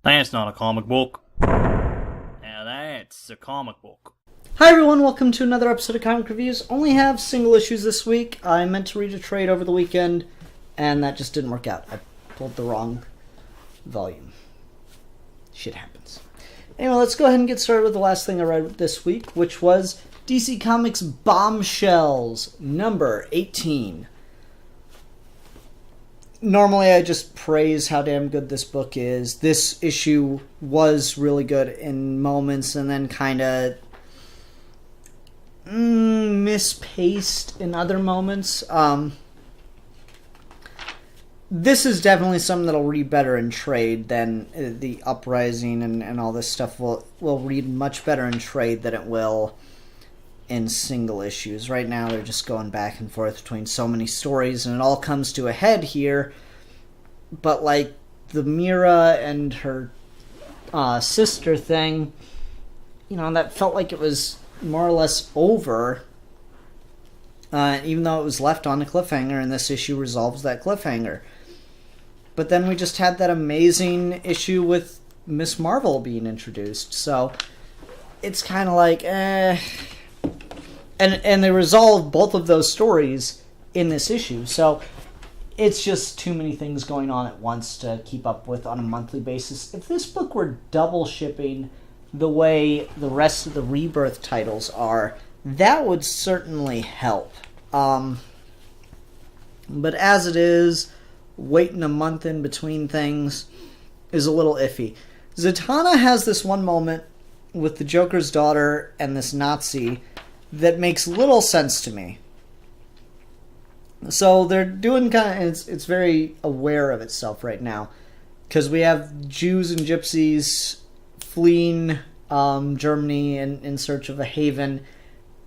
That's not a comic book. Now that's a comic book. Hi everyone, welcome to another episode of Comic Reviews. Only have single issues this week. I meant to read a trade over the weekend, and that just didn't work out. I pulled the wrong volume. Shit happens. Anyway, let's go ahead and get started with the last thing I read this week, which was DC Comics' Bombshells, number 18. Normally I just praise how damn good this book is. This issue was really good in moments and then kind of mispaced in other moments. This is definitely something that'll read better in trade than the Uprising and all this stuff will read much better in trade than it will in single issues. Right now they're just going back and forth between so many stories and it all comes to a head here. But like the Mira and her sister thing, you know, that felt like it was more or less over, even though it was left on a cliffhanger, and this issue resolves that cliffhanger. But then we just had that amazing issue with Miss Marvel being introduced, so it's kind of like, And they resolved both of those stories in this issue, so it's just too many things going on at once to keep up with on a monthly basis. If this book were double shipping the way the rest of the Rebirth titles are, that would certainly help. But as it is, waiting a month in between things is a little iffy. Zatanna has this one moment with the Joker's daughter and this Nazi that makes little sense to me. So they're doing kind of, it's very aware of itself right now, because we have Jews and Gypsies fleeing Germany in search of a haven,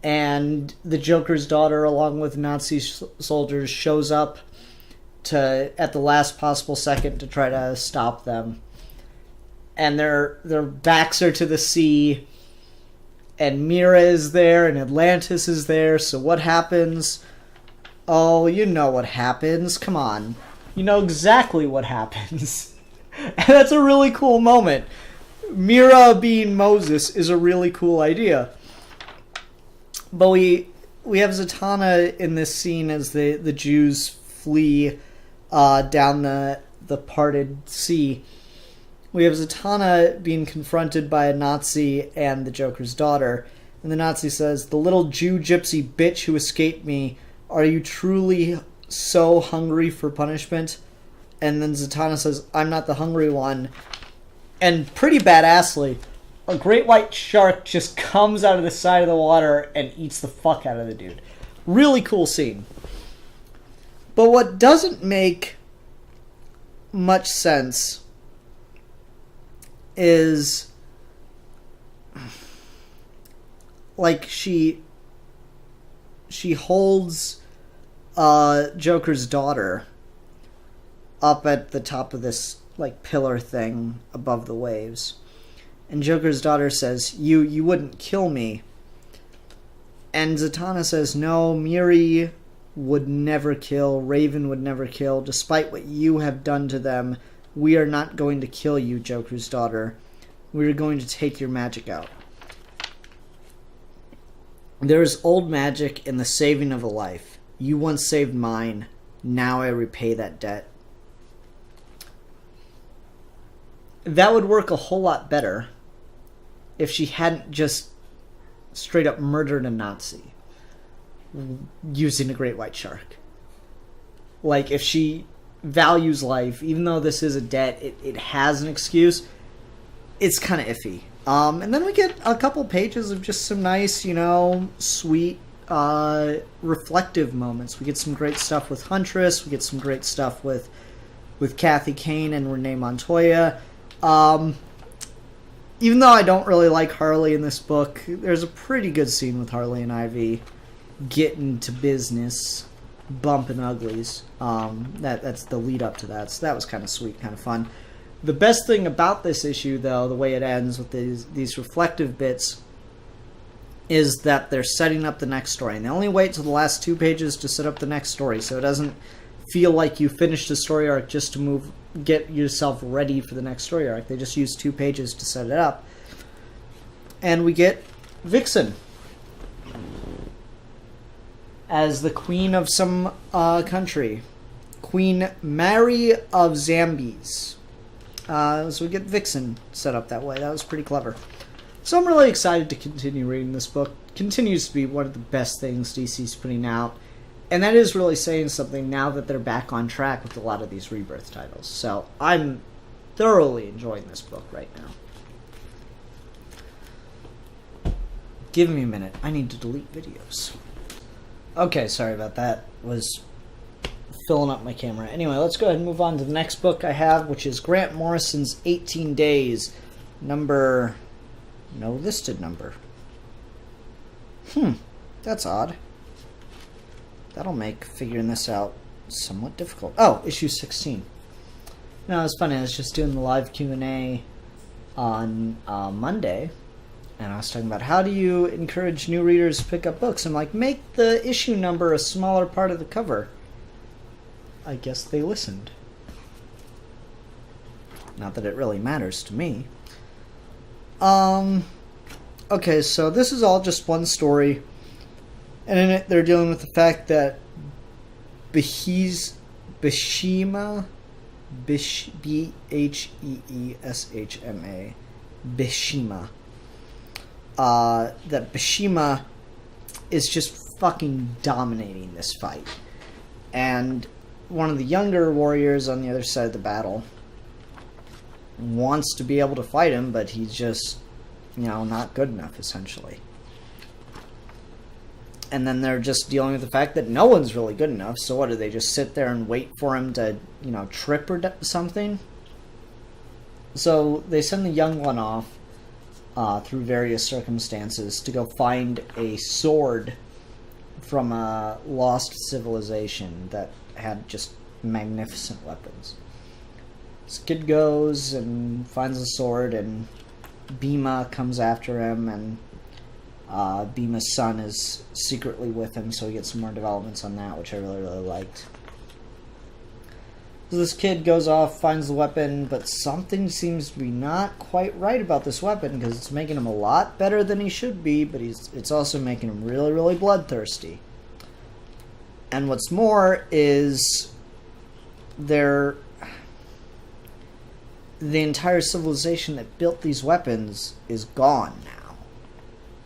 and the Joker's daughter, along with Nazi soldiers, shows up at the last possible second to try to stop them. And their backs are to the sea, and Mira is there, and Atlantis is there, so what happens? Oh, you know what happens. Come on. You know exactly what happens. And that's a really cool moment. Mira being Moses is a really cool idea. But we have Zatanna in this scene as the Jews flee down the parted sea. We have Zatanna being confronted by a Nazi and the Joker's daughter. And the Nazi says, "The little Jew gypsy bitch who escaped me, are you truly so hungry for punishment?" And then Zatanna says, "I'm not the hungry one." And pretty badassly, a great white shark just comes out of the side of the water and eats the fuck out of the dude. Really cool scene. But what doesn't make much sense is, like, she holds Joker's daughter up at the top of this like pillar thing above the waves, and Joker's daughter says, you wouldn't kill me." And Zatanna says, "No, Miri would never kill, Raven would never kill, despite what you have done to them. We are not going to kill you, Joker's daughter. We are going to take your magic out. There is old magic in the saving of a life. You once saved mine. Now I repay that debt." That would work a whole lot better if she hadn't just straight up murdered a Nazi using a great white shark. Like, if she values life, even though this is a debt, it has an excuse, it's kind of iffy. And then we get a couple pages of just some nice, sweet, reflective moments. We get some great stuff with Huntress. We get some great stuff with Kathy Kane and Renee Montoya. Even though I don't really like Harley in this book, there's a pretty good scene with Harley and Ivy getting to business, bumping uglies. That's the lead up to that. So that was kind of sweet, kind of fun. The best thing about this issue, though, the way it ends with these reflective bits, is that they're setting up the next story. And they only wait till the last 2 pages to set up the next story, so it doesn't feel like you finished the story arc just to get yourself ready for the next story arc. They just use 2 pages to set it up. And we get Vixen as the queen of some country. Queen Mary of Zambies. So we get Vixen set up that way. That was pretty clever. So I'm really excited to continue reading this book. Continues to be one of the best things DC's putting out. And that is really saying something now that they're back on track with a lot of these Rebirth titles. So I'm thoroughly enjoying this book right now. Give me a minute. I need to delete videos. Okay, sorry about that. Was filling up my camera. Anyway, let's go ahead and move on to the next book I have, which is Grant Morrison's 18 Days. No listed number. That's odd. That'll make figuring this out somewhat difficult. Oh, issue 16. No, it's funny. I was just doing the live Q&A on Monday, and I was talking about how do you encourage new readers to pick up books. I'm like, make the issue number a smaller part of the cover. I guess they listened. Not that it really matters to me. Okay, so this is all just one story. And in it, they're dealing with the fact that Bishima, B-H-E-E-S-H-M-A, Bishima, that Bishima is just fucking dominating this fight. And one of the younger warriors on the other side of the battle wants to be able to fight him, but he's just, not good enough, essentially. And then they're just dealing with the fact that no one's really good enough, so what, do they just sit there and wait for him to, trip or something? So they send the young one off through various circumstances to go find a sword from a lost civilization that had just magnificent weapons. This kid goes and finds the sword, and Bhima comes after him, and Bhima's son is secretly with him, so we get some more developments on that, which I really, really liked. So this kid goes off, finds the weapon, but something seems to be not quite right about this weapon, because it's making him a lot better than he should be, but it's also making him really, really bloodthirsty. And what's more is the entire civilization that built these weapons is gone now.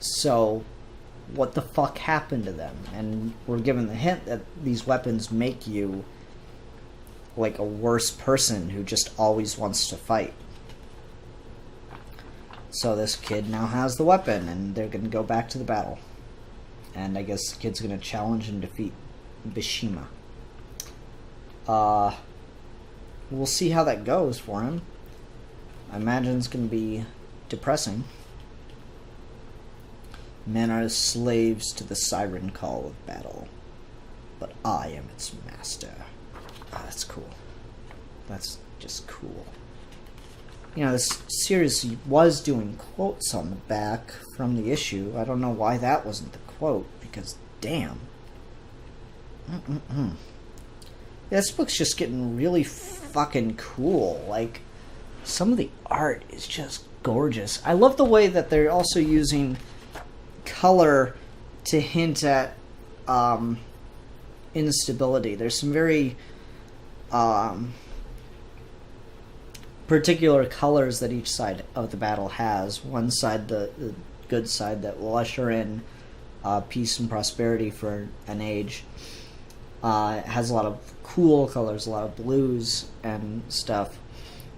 So what the fuck happened to them? And we're given the hint that these weapons make you like a worse person who just always wants to fight. So this kid now has the weapon, and they're going to go back to the battle. And I guess the kid's going to challenge and defeat Bishima. We'll see how that goes for him. I imagine it's going to be depressing. Men are slaves to the siren call of battle, but I am its master. That's cool. That's just cool. This series was doing quotes on the back from the issue. I don't know why that wasn't the quote, because damn. Yeah, this book's just getting really fucking cool. Like, some of the art is just gorgeous. I love the way that they're also using color to hint at instability. There's some very particular colors that each side of the battle has. One side, the good side, that will usher in peace and prosperity for an age. It has a lot of cool colors, a lot of blues and stuff.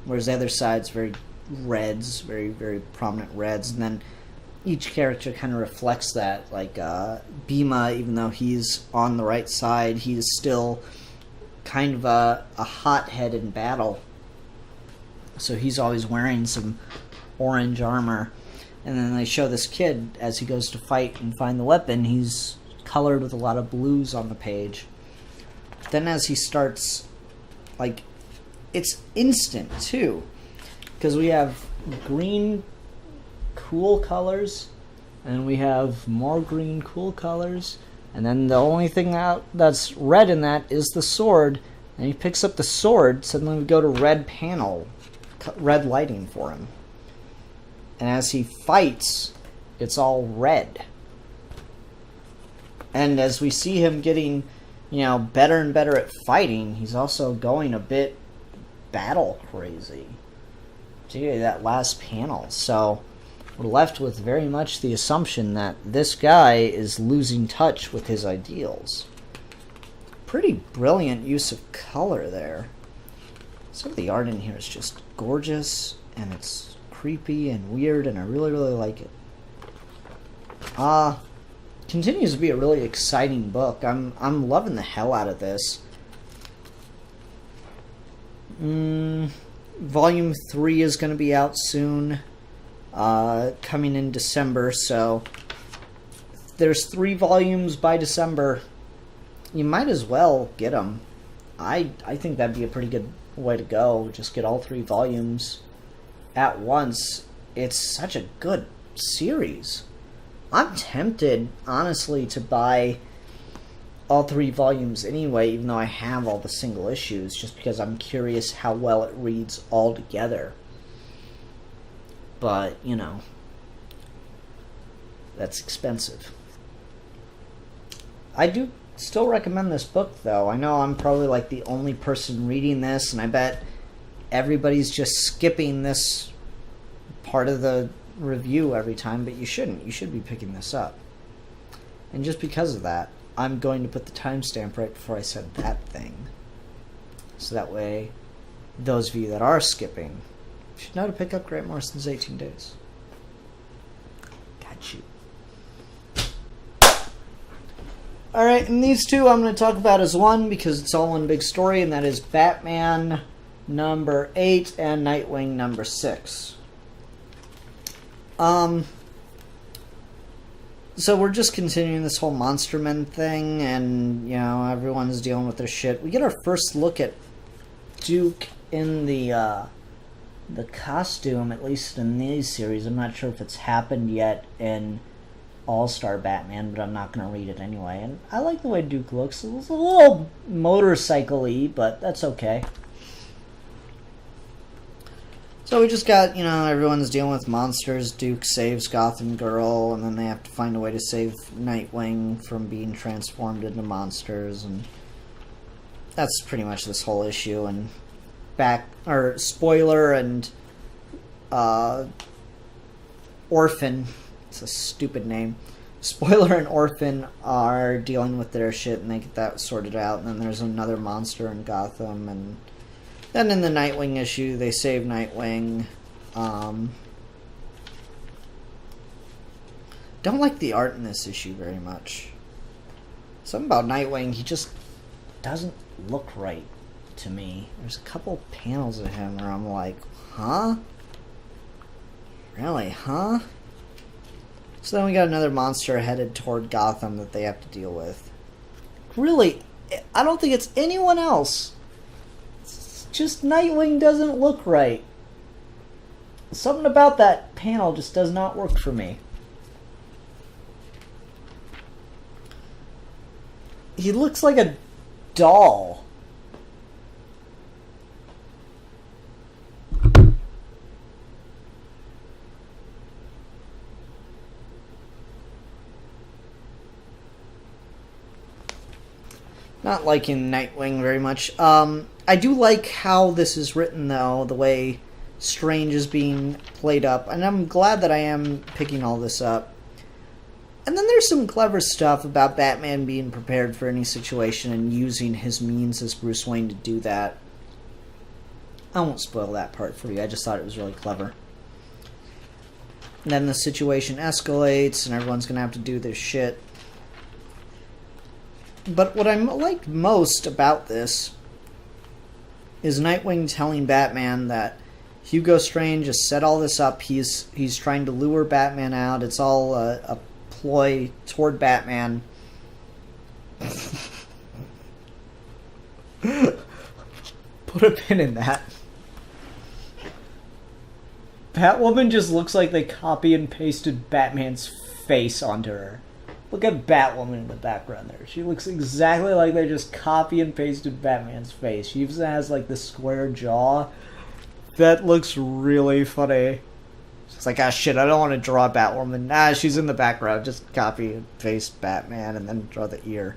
Whereas the other side's very reds, very, very prominent reds. And then each character kind of reflects that. Like Bhima, even though he's on the right side, he's still kind of a hothead in battle. So he's always wearing some orange armor. And then they show this kid, as he goes to fight and find the weapon, he's colored with a lot of blues on the page. Then as he starts, like, it's instant too, because we have green cool colors, and we have more green cool colors, and then the only thing that's red in that is the sword, And he picks up the sword, suddenly we go to red panel, red lighting for him. And as he fights, it's all red. And as we see him getting, better and better at fighting, he's also going a bit battle crazy. Particularly that last panel. So we're left with very much the assumption that this guy is losing touch with his ideals. Pretty brilliant use of color there. Some of the art in here is just gorgeous, and it's creepy and weird, and I really, really like it. Continues to be a really exciting book. I'm loving the hell out of this. Volume 3 is going to be out soon, coming in December, so there's 3 volumes by December. You might as well get them. I think that'd be a pretty good way to go. Just get all 3 volumes at once. It's such a good series. I'm tempted, honestly, to buy all 3 volumes anyway, even though I have all the single issues, just because I'm curious how well it reads all together. But, that's expensive. I do still recommend this book, though. I know I'm probably like the only person reading this, and I bet everybody's just skipping this part of the review every time, but you shouldn't. You should be picking this up. And just because of that, I'm going to put the timestamp right before I said that thing. So that way, those of you that are skipping should know to pick up Grant Morrison's 18 Days. Got you. Alright, and these two I'm going to talk about as one because it's all one big story, and that is Batman number 8 and Nightwing number 6. So we're just continuing this whole Monster Men thing, and, everyone's dealing with their shit. We get our first look at Duke in the costume, at least in these series. I'm not sure if it's happened yet in All-Star Batman, but I'm not going to read it anyway. And I like the way Duke looks. It's a little motorcycle-y, but that's okay. So we just got, everyone's dealing with monsters. Duke saves Gotham Girl, and then they have to find a way to save Nightwing from being transformed into monsters, and that's pretty much this whole issue. And Spoiler and Orphan, it's a stupid name. Spoiler and Orphan are dealing with their shit, and they get that sorted out, and then there's another monster in Gotham, and then in the Nightwing issue, they save Nightwing. Don't like the art in this issue very much. Something about Nightwing, he just doesn't look right to me. There's a couple panels of him where I'm like, huh? Really, huh? So then we got another monster headed toward Gotham that they have to deal with. Really, I don't think it's anyone else. Just Nightwing doesn't look right. Something about that panel just does not work for me. He looks like a doll. Not liking Nightwing very much. I do like how this is written, though, the way Strange is being played up, and I'm glad that I am picking all this up. And then there's some clever stuff about Batman being prepared for any situation and using his means as Bruce Wayne to do that. I won't spoil that part for you, I just thought it was really clever. And then the situation escalates, and everyone's going to have to do their shit. But what I like most about this is Nightwing telling Batman that Hugo Strange has set all this up. He's trying to lure Batman out. It's all a ploy toward Batman. Put a pin in that. Batwoman just looks like they copy and pasted Batman's face onto her. Look at Batwoman in the background there. She looks exactly like they just copy and pasted Batman's face. She even has like the square jaw. That looks really funny. It's like, ah, shit, I don't want to draw Batwoman. Nah, she's in the background. Just copy and paste Batman and then draw the ear.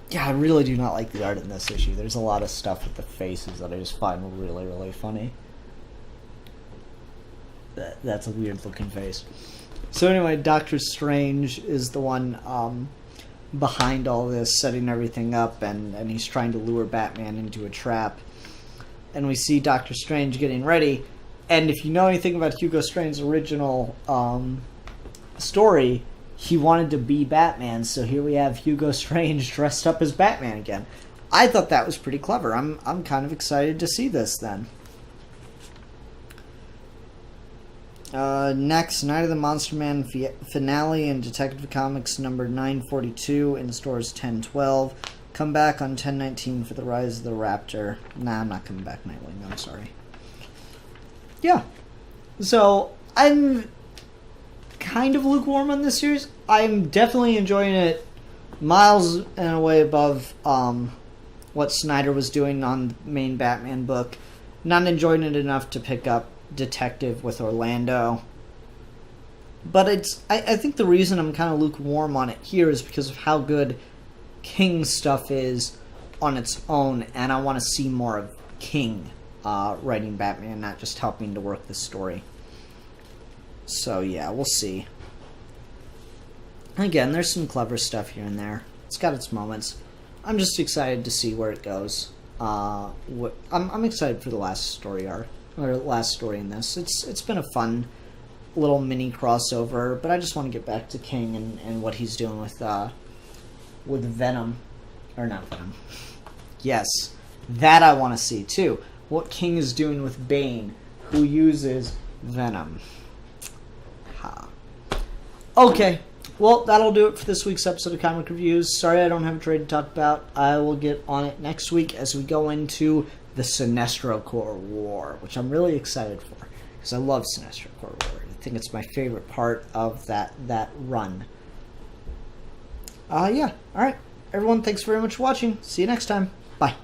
Yeah, I really do not like the art in this issue. There's a lot of stuff with the faces that I just find really, really funny. That's a weird looking face. So anyway, Doctor Strange is the one behind all this, setting everything up, and he's trying to lure Batman into a trap. And we see Doctor Strange getting ready. And if you know anything about Hugo Strange's original story, he wanted to be Batman, so here we have Hugo Strange dressed up as Batman again. I thought that was pretty clever. I'm kind of excited to see this then. Next, Night of the Monster Man finale in Detective Comics number 942 in stores 10-12. Come back on 10-19 for the Rise of the Raptor. Nah, I'm not coming back, Nightwing. I'm sorry. Yeah. So, I'm kind of lukewarm on this series. I'm definitely enjoying it miles and away above what Snyder was doing on the main Batman book. Not enjoying it enough to pick up Detective with Orlando. But I think the reason I'm kind of lukewarm on it here is because of how good King's stuff is on its own, and I want to see more of King writing Batman, not just helping to work the story. So yeah, we'll see. Again, there's some clever stuff here and there. It's got its moments. I'm just excited to see where it goes. I'm excited for the last story arc, or last story in this. It's been a fun little mini crossover, but I just want to get back to King and what he's doing with Venom, or not Venom. Yes, that I want to see too. What King is doing with Bane, who uses Venom. Okay, well, that'll do it for this week's episode of Comic Reviews. Sorry I don't have a trade to talk about. I will get on it next week as we go into the Sinestro Corps War, which I'm really excited for, because I love Sinestro Corps War. I think it's my favorite part of that run. Yeah, alright. Everyone, thanks very much for watching. See you next time. Bye.